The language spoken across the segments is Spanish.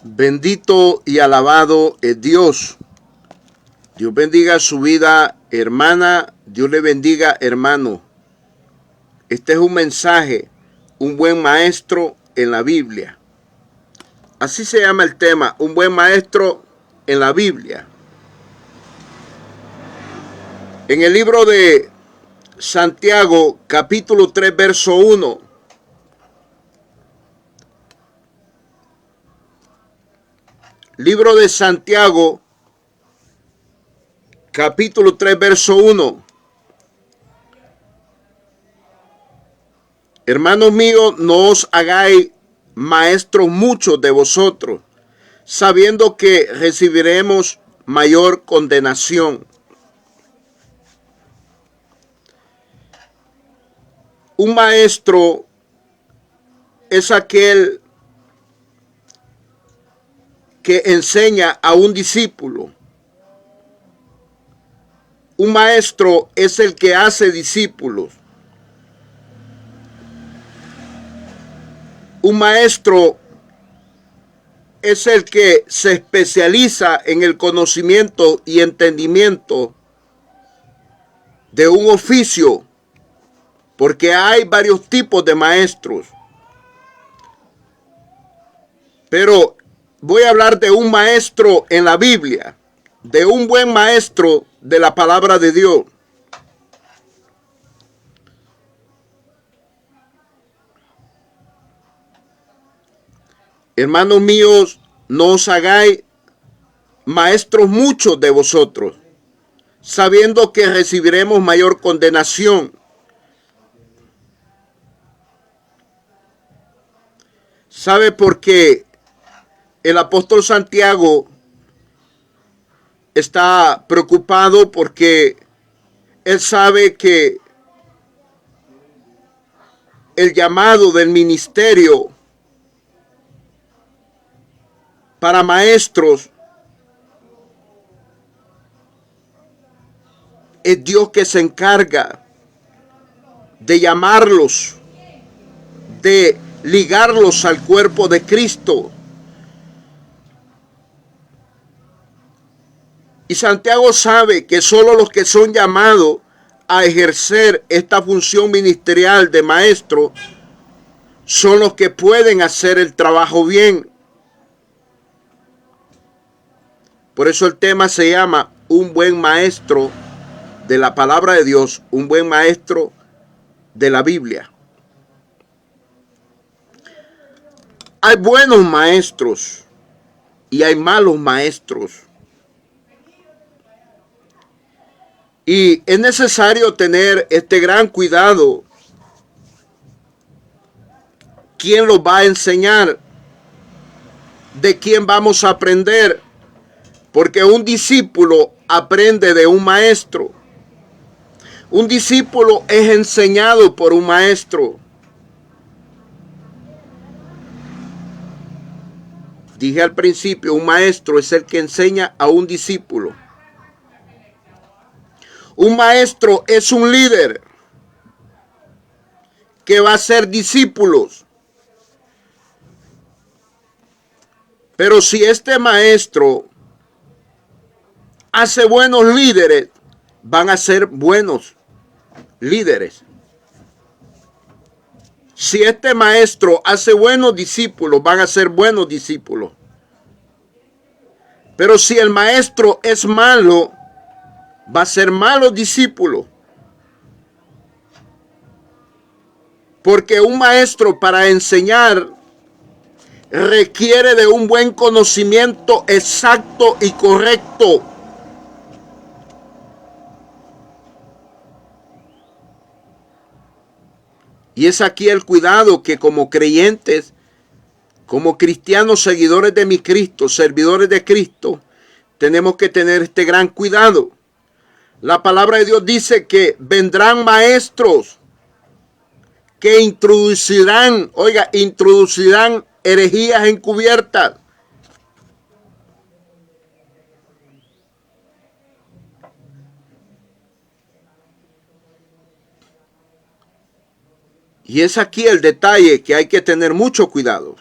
Bendito y alabado es Dios. Dios bendiga su vida, hermana. Dios le bendiga, hermano. Este es un mensaje, un buen maestro en la Biblia. Así se llama el tema, un buen maestro en la Biblia. En el libro de Santiago, capítulo 3, verso 1. Libro de Santiago, capítulo 3, verso 1. Hermanos míos, no os hagáis maestros muchos de vosotros, sabiendo que recibiremos mayor condenación. Un maestro es aquel que enseña a un discípulo. Un maestro es el que hace discípulos. Un maestro es el que se especializa en el conocimiento y entendimiento de un oficio, porque hay varios tipos de maestros. Pero voy a hablar de un maestro en la Biblia, de un buen maestro de la palabra de Dios. Hermanos míos, no os hagáis maestros muchos de vosotros, sabiendo que recibiremos mayor condenación. ¿Sabe por qué el apóstol Santiago está preocupado? Porque él sabe que el llamado del ministerio para maestros es Dios que se encarga de llamarlos, de ligarlos al cuerpo de Cristo. Y Santiago sabe que solo los que son llamados a ejercer esta función ministerial de maestro son los que pueden hacer el trabajo bien. Por eso el tema se llama un buen maestro de la palabra de Dios, un buen maestro de la Biblia. Hay buenos maestros y hay malos maestros. Y es necesario tener este gran cuidado. ¿Quién los va a enseñar? ¿De quién vamos a aprender? Porque un discípulo aprende de un maestro. Un discípulo es enseñado por un maestro. Dije al principio, un maestro es el que enseña a un discípulo. Un maestro es un líder que va a ser discípulos. Pero si este maestro hace buenos líderes, van a ser buenos líderes. Si este maestro hace buenos discípulos, van a ser buenos discípulos. Pero si el maestro es malo, va a ser malo discípulo. Porque un maestro para enseñar requiere de un buen conocimiento exacto y correcto. Y es aquí el cuidado que como creyentes, como cristianos seguidores de mi Cristo, servidores de Cristo, tenemos que tener este gran cuidado. La palabra de Dios dice que vendrán maestros que introducirán herejías encubiertas. Y es aquí el detalle que hay que tener mucho cuidado.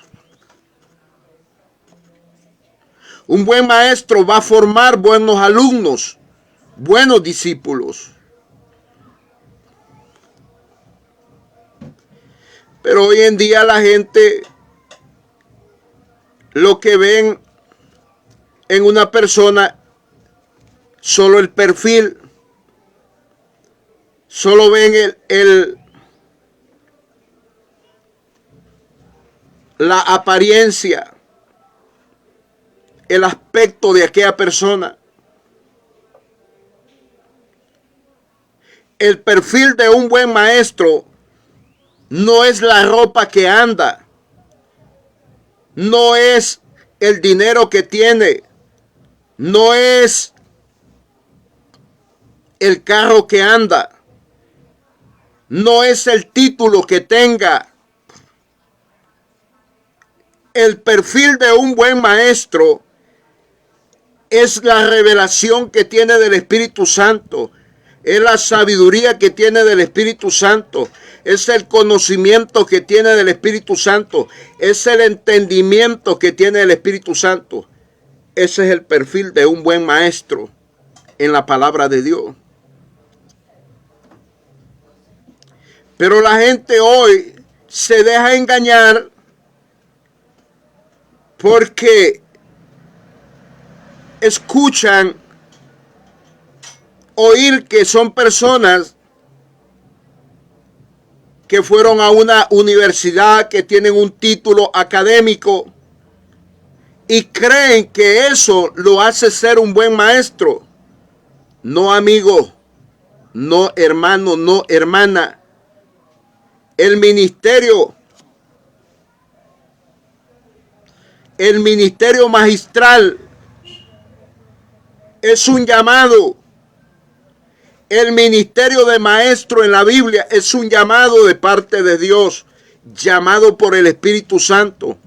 Un buen maestro va a formar buenos alumnos, buenos discípulos. Pero hoy en día la gente lo que ven en una persona, solo el perfil, solo ven la apariencia, el aspecto de aquella persona. El perfil de un buen maestro no es la ropa que anda, no es el dinero que tiene, no es el carro que anda, no es el título que tenga. El perfil de un buen maestro es la revelación que tiene del Espíritu Santo, es la sabiduría que tiene del Espíritu Santo, es el conocimiento que tiene del Espíritu Santo, es el entendimiento que tiene del Espíritu Santo. Ese es el perfil de un buen maestro en la palabra de Dios. Pero la gente hoy se deja engañar porque escuchan oír que son personas que fueron a una universidad, que tienen un título académico y creen que eso lo hace ser un buen maestro. No, amigo, no, hermano, no, hermana. El ministerio magistral es un llamado. El ministerio de maestro en la Biblia es un llamado de parte de Dios, llamado por el Espíritu Santo.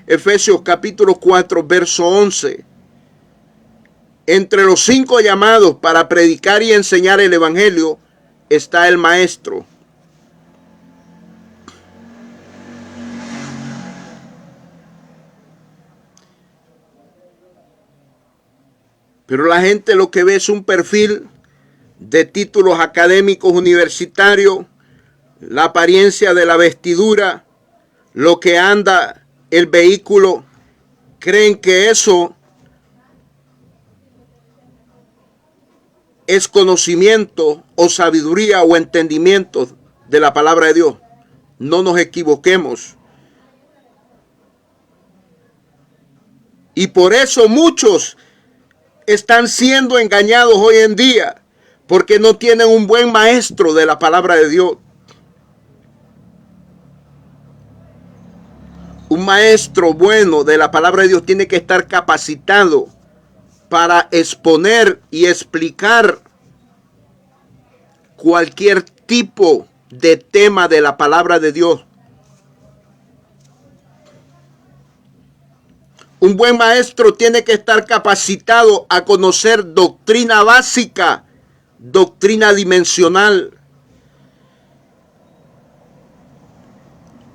Efesios capítulo 4, verso 11. Entre los 5 llamados para predicar y enseñar el evangelio está el maestro. Pero la gente lo que ve es un perfil de títulos académicos universitarios, la apariencia de la vestidura, lo que anda, el vehículo. Creen que eso es conocimiento o sabiduría o entendimiento de la palabra de Dios. No nos equivoquemos. Y por eso muchos están siendo engañados hoy en día, porque no tienen un buen maestro de la palabra de Dios. Un maestro bueno de la palabra de Dios tiene que estar capacitado para exponer y explicar cualquier tipo de tema de la palabra de Dios. Un buen maestro tiene que estar capacitado a conocer doctrina básica, doctrina dimensional.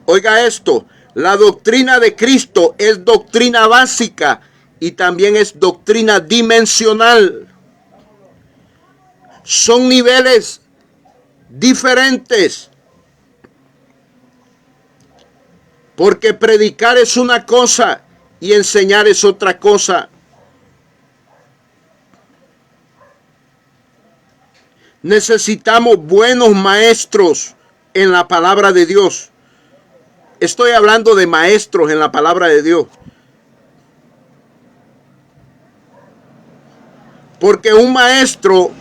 Oiga esto, la doctrina de Cristo es doctrina básica y también es doctrina dimensional. Son niveles diferentes. Porque predicar es una cosa y enseñar es otra cosa. Necesitamos buenos maestros en la palabra de Dios. Estoy hablando de maestros en la palabra de Dios. Porque un maestro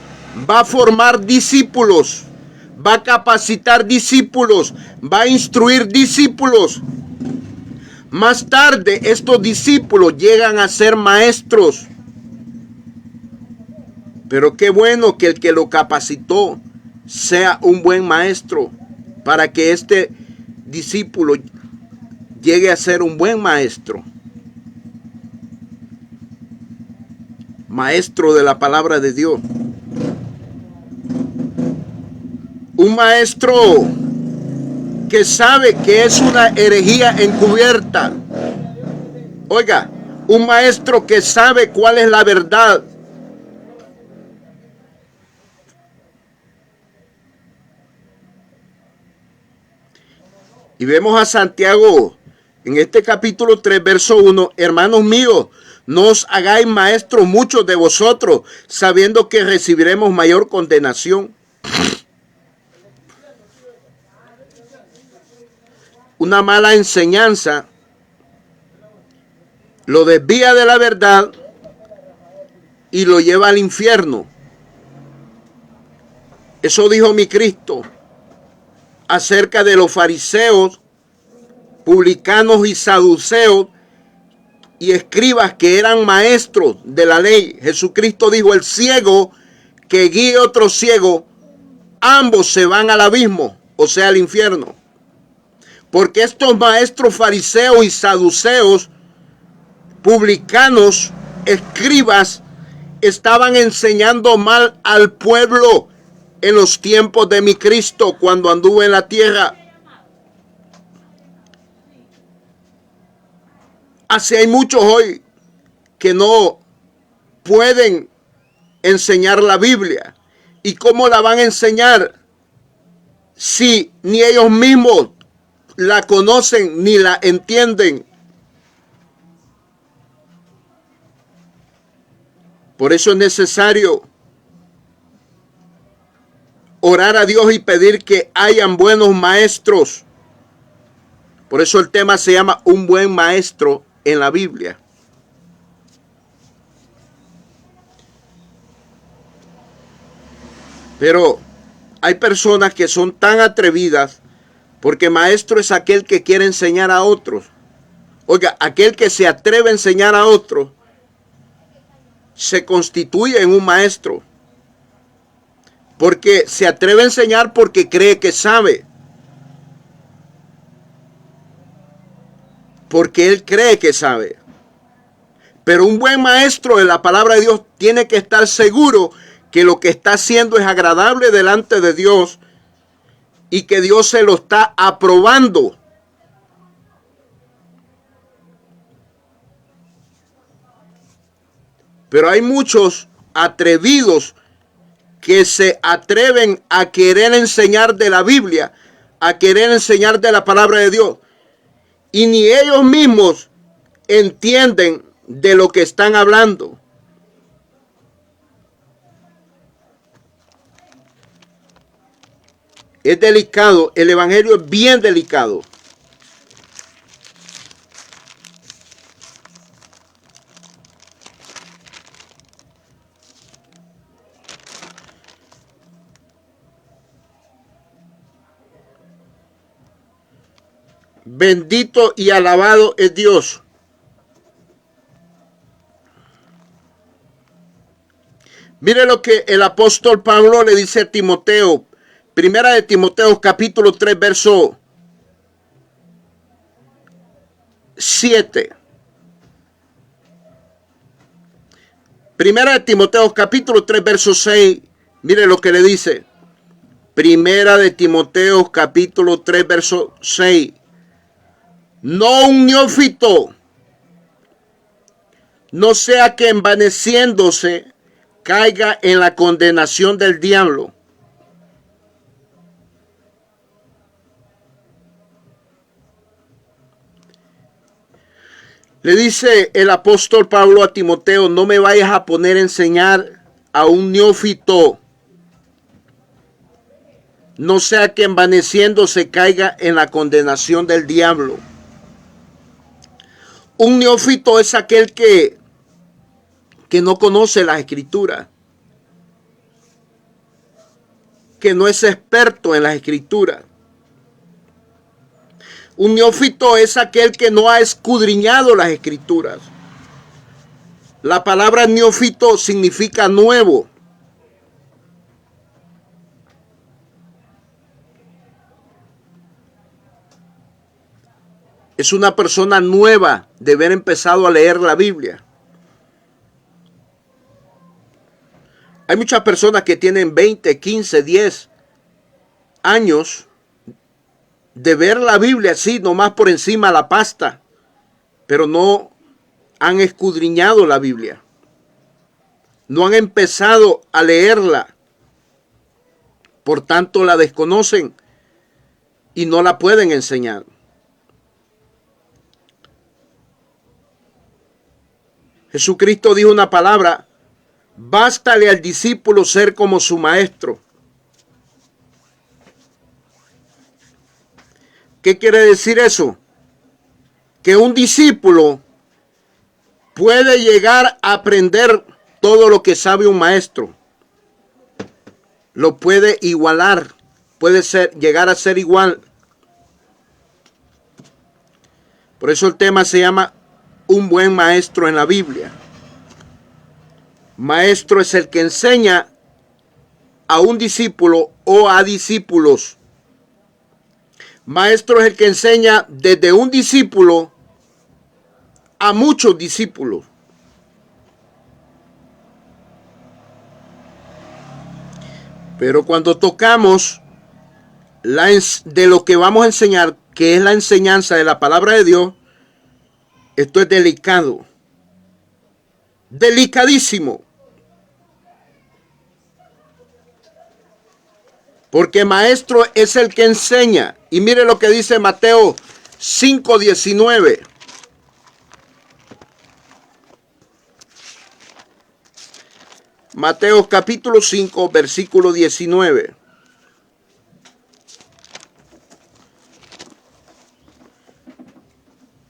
va a formar discípulos, va a capacitar discípulos, va a instruir discípulos. Más tarde, estos discípulos llegan a ser maestros. Pero qué bueno que el que lo capacitó sea un buen maestro para que este discípulo llegue a ser un buen maestro. Maestro de la palabra de Dios. Un maestro que sabe que es una herejía encubierta. Oiga, Un maestro que sabe cuál es la verdad. Y vemos a Santiago en este capítulo 3, verso 1. Hermanos míos, no os hagáis maestros muchos de vosotros, sabiendo que recibiremos mayor condenación. Una mala enseñanza lo desvía de la verdad y lo lleva al infierno. Eso dijo mi Cristo acerca de los fariseos, publicanos y saduceos y escribas que eran maestros de la ley. Jesucristo dijo: el ciego que guíe otro ciego, ambos se van al abismo, o sea, al infierno. Porque estos maestros fariseos y saduceos, publicanos, escribas, estaban enseñando mal al pueblo en los tiempos de mi Cristo cuando anduvo en la tierra. Así hay muchos hoy que no pueden enseñar la Biblia. ¿Y cómo la van a enseñar si ni ellos mismos la conocen ni la entienden? Por eso es necesario orar a Dios y pedir que hayan buenos maestros. Por eso el tema se llama un buen maestro en la Biblia. Pero hay personas que son tan atrevidas, porque maestro es aquel que quiere enseñar a otros. Oiga, aquel que se atreve a enseñar a otros se constituye en un maestro. Porque se atreve a enseñar porque cree que sabe. Porque él cree que sabe. Pero un buen maestro en la palabra de Dios tiene que estar seguro que lo que está haciendo es agradable delante de Dios y que Dios se lo está aprobando. Pero hay muchos atrevidos que se atreven a querer enseñar de la Biblia, a querer enseñar de la palabra de Dios. Y ni ellos mismos entienden de lo que están hablando. Es delicado, el evangelio es bien delicado. Bendito y alabado es Dios. Mire lo que el apóstol Pablo le dice a Timoteo. Primera de Timoteo capítulo 3 verso 7. Primera de Timoteo capítulo 3 verso 6. Mire lo que le dice. Primera de Timoteo capítulo 3 verso 6. No un neófito, no sea que envaneciéndose caiga en la condenación del diablo. Le dice el apóstol Pablo a Timoteo: no me vayas a poner a enseñar a un neófito, no sea que envaneciéndose caiga en la condenación del diablo. Un neófito es aquel que no conoce las escrituras, que no es experto en las escrituras. Un neófito es aquel que no ha escudriñado las escrituras. La palabra neófito significa nuevo. Es una persona nueva de haber empezado a leer la Biblia. Hay muchas personas que tienen 20, 15, 10 años de ver la Biblia así, nomás por encima de la pasta, pero no han escudriñado la Biblia. No han empezado a leerla. Por tanto, la desconocen y no la pueden enseñar. Jesucristo dijo una palabra: bástale al discípulo ser como su maestro. ¿Qué quiere decir eso? Que un discípulo puede llegar a aprender todo lo que sabe un maestro. Lo puede igualar, puede llegar a ser igual. Por eso el tema se llama un buen maestro en la Biblia. Maestro es el que enseña a un discípulo o a discípulos. Maestro es el que enseña desde un discípulo a muchos discípulos. Pero cuando tocamos de lo que vamos a enseñar, que es la enseñanza de la palabra de Dios, esto es delicado. Delicadísimo. Porque maestro es el que enseña. Y mire lo que dice Mateo 5:19. Mateo capítulo 5, versículo 19.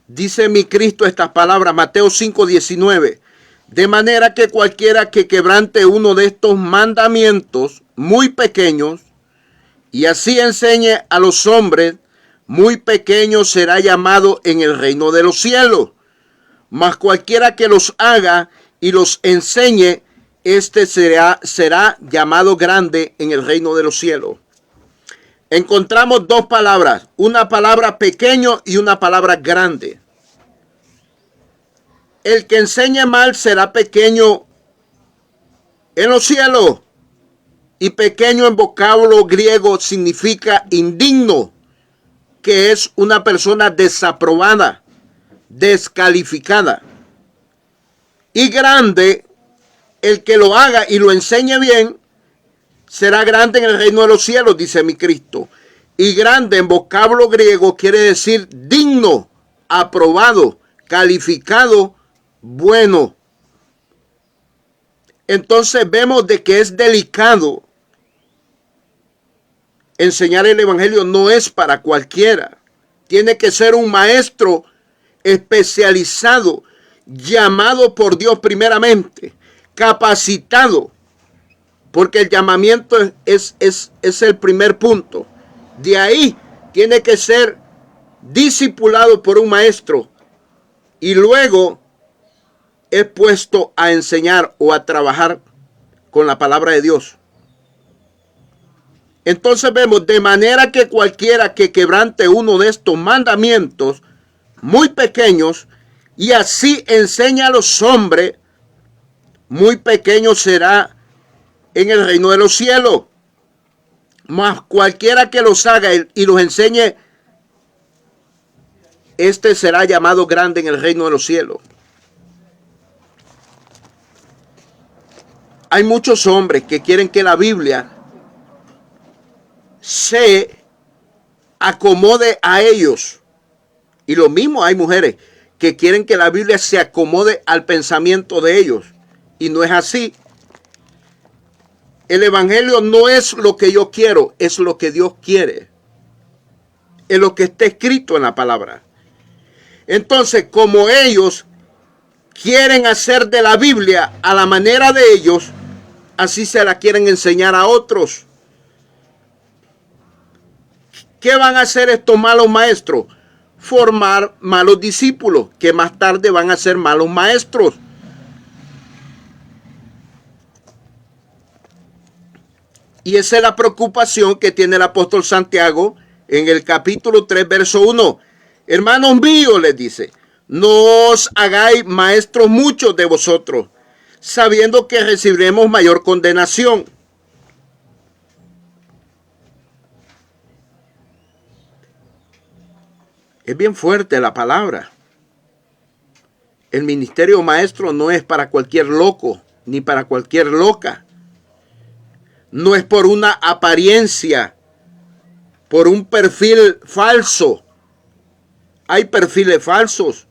Dice mi Cristo estas palabras, Mateo 5:19. De manera que cualquiera que quebrante uno de estos mandamientos muy pequeños y así enseñe a los hombres, muy pequeño será llamado en el reino de los cielos. Mas cualquiera que los haga y los enseñe, este será llamado grande en el reino de los cielos. Encontramos dos palabras, una palabra pequeño y una palabra grande. El que enseñe mal será pequeño en los cielos. Y pequeño en vocablo griego significa indigno, que es una persona desaprobada, descalificada. Y grande, el que lo haga y lo enseñe bien, será grande en el reino de los cielos, dice mi Cristo. Y grande en vocablo griego quiere decir digno, aprobado, calificado, bueno. Entonces vemos de que es delicado. Enseñar el evangelio no es para cualquiera. Tiene que ser un maestro especializado, llamado por Dios primeramente, capacitado, porque el llamamiento es el primer punto. De ahí tiene que ser discipulado por un maestro y luego es puesto a enseñar o a trabajar con la palabra de Dios. Entonces vemos, de manera que cualquiera que quebrante uno de estos mandamientos muy pequeños y así enseña a los hombres, muy pequeño será en el reino de los cielos. Mas cualquiera que los haga y los enseñe, este será llamado grande en el reino de los cielos. Hay muchos hombres que quieren que la Biblia se acomode a ellos. Y lo mismo hay mujeres que quieren que la Biblia se acomode al pensamiento de ellos. Y no es así. El evangelio no es lo que yo quiero, es lo que Dios quiere. Es lo que está escrito en la palabra. Entonces, como ellos quieren hacer de la Biblia a la manera de ellos, así se la quieren enseñar a otros. ¿Qué van a hacer estos malos maestros? Formar malos discípulos, que más tarde van a ser malos maestros. Y esa es la preocupación que tiene el apóstol Santiago en el capítulo 3, verso 1. Hermanos míos, les dice, no os hagáis maestros muchos de vosotros, sabiendo que recibiremos mayor condenación. Es bien fuerte la palabra. El ministerio maestro no es para cualquier loco, ni para cualquier loca. No es por una apariencia, por un perfil falso. Hay perfiles falsos.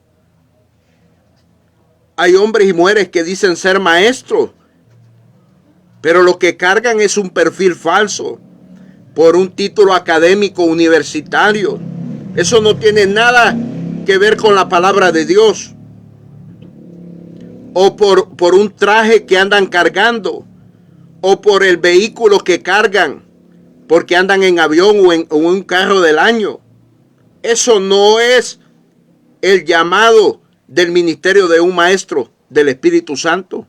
Hay hombres y mujeres que dicen ser maestros, pero lo que cargan es un perfil falso por un título académico universitario. Eso no tiene nada que ver con la palabra de Dios. O por un traje que andan cargando, o por el vehículo que cargan, porque andan en avión o en un carro del año. Eso no es el llamado del ministerio de un maestro del Espíritu Santo.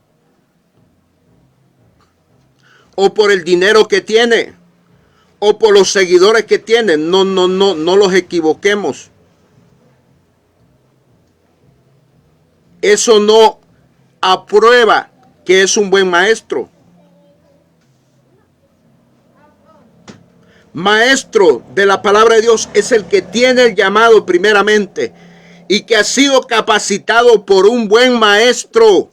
O por el dinero que tiene, o por los seguidores que tiene. No los equivoquemos. Eso no aprueba que es un buen maestro. Maestro de la palabra de Dios es el que tiene el llamado primeramente y que ha sido capacitado por un buen maestro.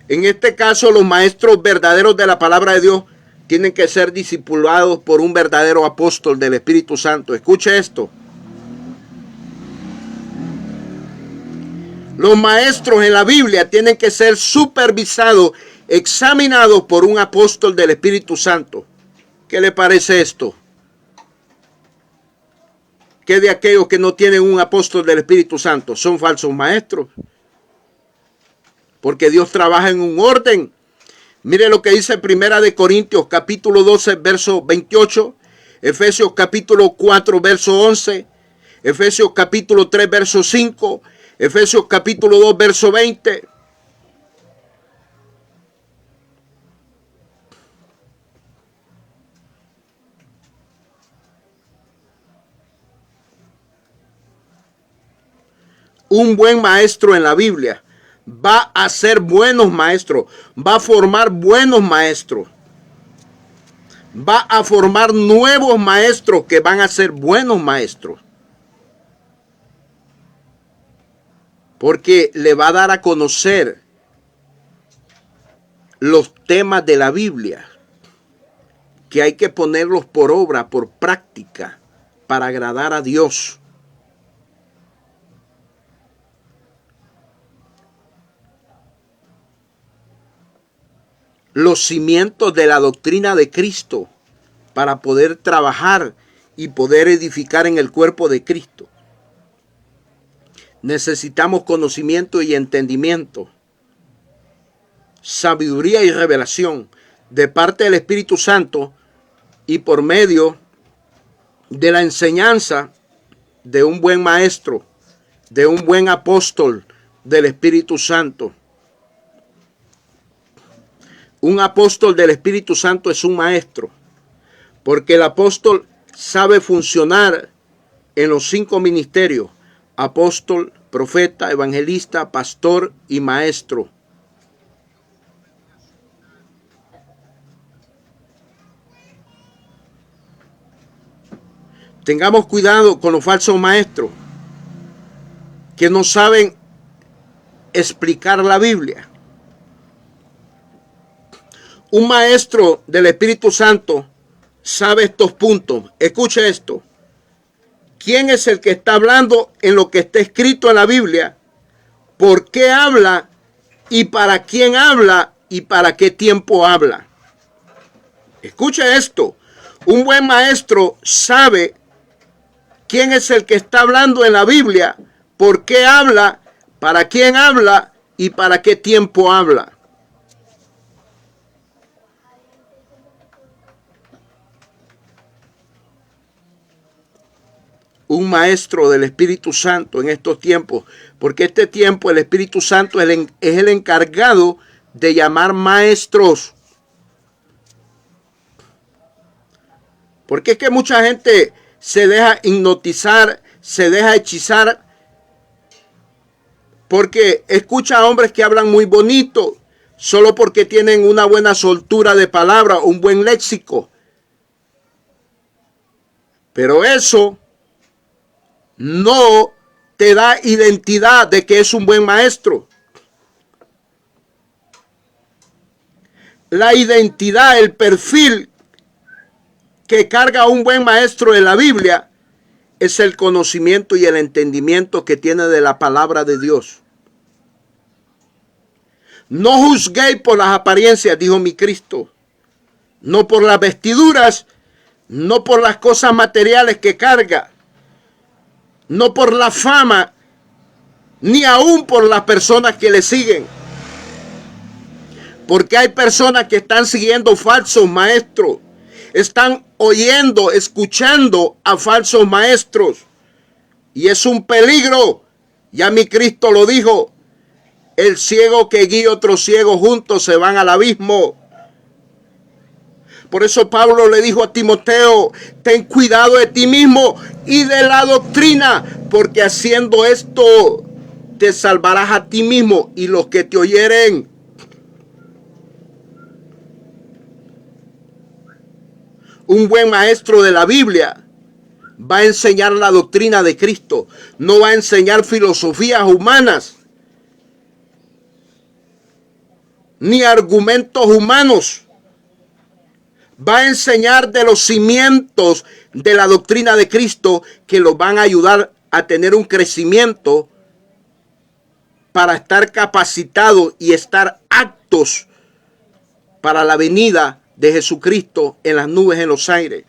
En este caso, los maestros verdaderos de la palabra de Dios tienen que ser discipulados por un verdadero apóstol del Espíritu Santo. Escuche esto. Los maestros en la Biblia tienen que ser supervisados, examinados por un apóstol del Espíritu Santo. ¿Qué le parece esto? ¿Qué de aquellos que no tienen un apóstol del Espíritu Santo? Son falsos maestros. Porque Dios trabaja en un orden. Mire lo que dice Primera de Corintios capítulo 12 verso 28, Efesios capítulo 4 verso 11, Efesios capítulo 3 verso 5, Efesios capítulo 2 verso 20. Un buen maestro en la Biblia va a ser buenos maestros, va a formar buenos maestros, va a formar nuevos maestros que van a ser buenos maestros. Porque le va a dar a conocer los temas de la Biblia, que hay que ponerlos por obra, por práctica, para agradar a Dios. Los cimientos de la doctrina de Cristo para poder trabajar y poder edificar en el cuerpo de Cristo. Necesitamos conocimiento y entendimiento, sabiduría y revelación de parte del Espíritu Santo y por medio de la enseñanza de un buen maestro, de un buen apóstol del Espíritu Santo. Un apóstol del Espíritu Santo es un maestro, porque el apóstol sabe funcionar en los 5 ministerios: apóstol, profeta, evangelista, pastor y maestro. Tengamos cuidado con los falsos maestros que no saben explicar la Biblia. Un maestro del Espíritu Santo sabe estos puntos. Escuche esto. ¿Quién es el que está hablando en lo que está escrito en la Biblia? ¿Por qué habla? ¿Y para quién habla? ¿Y para qué tiempo habla? Escuche esto. Un buen maestro sabe quién es el que está hablando en la Biblia, por qué habla, para quién habla y para qué tiempo habla. Un maestro del Espíritu Santo en estos tiempos, porque este tiempo el Espíritu Santo es el encargado de llamar maestros. Porque es que mucha gente se deja hipnotizar, se deja hechizar, porque escucha a hombres que hablan muy bonito, solo porque tienen una buena soltura de palabra, un buen léxico. Pero eso no te da identidad de que es un buen maestro. La identidad, el perfil que carga un buen maestro en la Biblia es el conocimiento y el entendimiento que tiene de la palabra de Dios. No juzguéis por las apariencias, dijo mi Cristo. No por las vestiduras, no por las cosas materiales que carga, no por la fama, ni aún por las personas que le siguen. Porque hay personas que están siguiendo falsos maestros. Están oyendo, escuchando a falsos maestros. Y es un peligro. Ya mi Cristo lo dijo. El ciego que guía a otro ciego juntos se van al abismo. Por eso Pablo le dijo a Timoteo, ten cuidado de ti mismo y de la doctrina, porque haciendo esto te salvarás a ti mismo y los que te oyeren. Un buen maestro de la Biblia va a enseñar la doctrina de Cristo, no va a enseñar filosofías humanas, ni argumentos humanos. Va a enseñar de los cimientos de la doctrina de Cristo que los van a ayudar a tener un crecimiento para estar capacitados y estar aptos para la venida de Jesucristo en las nubes, en los aires.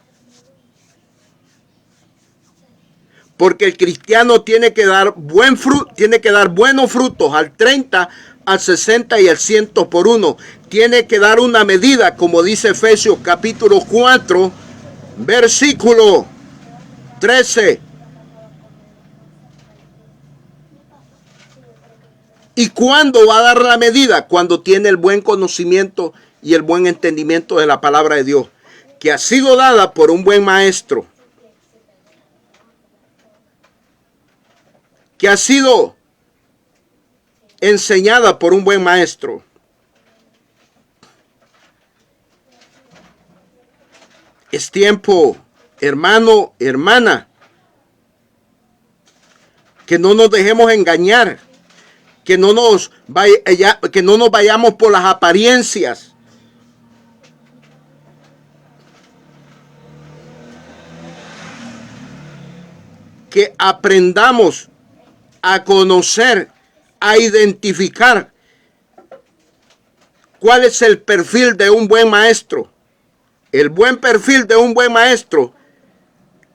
Porque el cristiano tiene que dar buen fruto, tiene que dar buenos frutos al 30, al 60 y al 100 por uno. Tiene que dar una medida, como dice Efesios capítulo 4, versículo 13. ¿Y cuándo va a dar la medida? Cuando tiene el buen conocimiento y el buen entendimiento de la palabra de Dios, que ha sido dada por un buen maestro, que ha sido enseñada por un buen maestro. Es tiempo, hermano, hermana, que no nos dejemos engañar, que no nos vayamos por las apariencias. Que aprendamos a conocer, a identificar cuál es el perfil de un buen maestro. El buen perfil de un buen maestro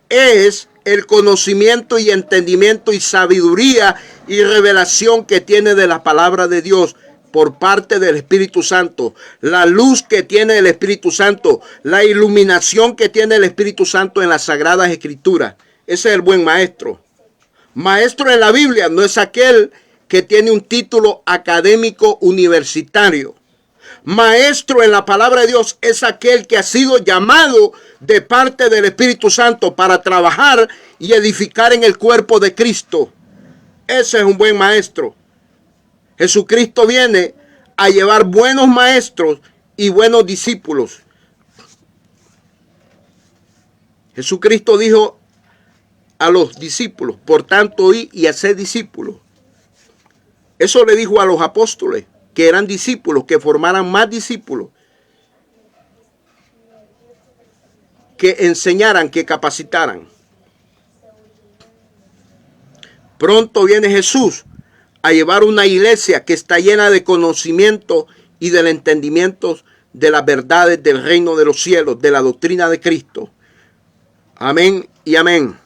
es el conocimiento y entendimiento y sabiduría y revelación que tiene de la palabra de Dios por parte del Espíritu Santo. La luz que tiene el Espíritu Santo, la iluminación que tiene el Espíritu Santo en las Sagradas Escrituras. Ese es el buen maestro. Maestro en la Biblia no es aquel que tiene un título académico universitario. Maestro en la palabra de Dios es aquel que ha sido llamado de parte del Espíritu Santo para trabajar y edificar en el cuerpo de Cristo. Ese es un buen maestro. Jesucristo viene a llevar buenos maestros y buenos discípulos. Jesucristo dijo a los discípulos, por tanto, id y haced discípulos. Eso le dijo a los apóstoles, que eran discípulos, que formaran más discípulos, que enseñaran, que capacitaran. Pronto viene Jesús a llevar una iglesia que está llena de conocimiento y del entendimiento de las verdades del reino de los cielos, de la doctrina de Cristo. Amén y amén.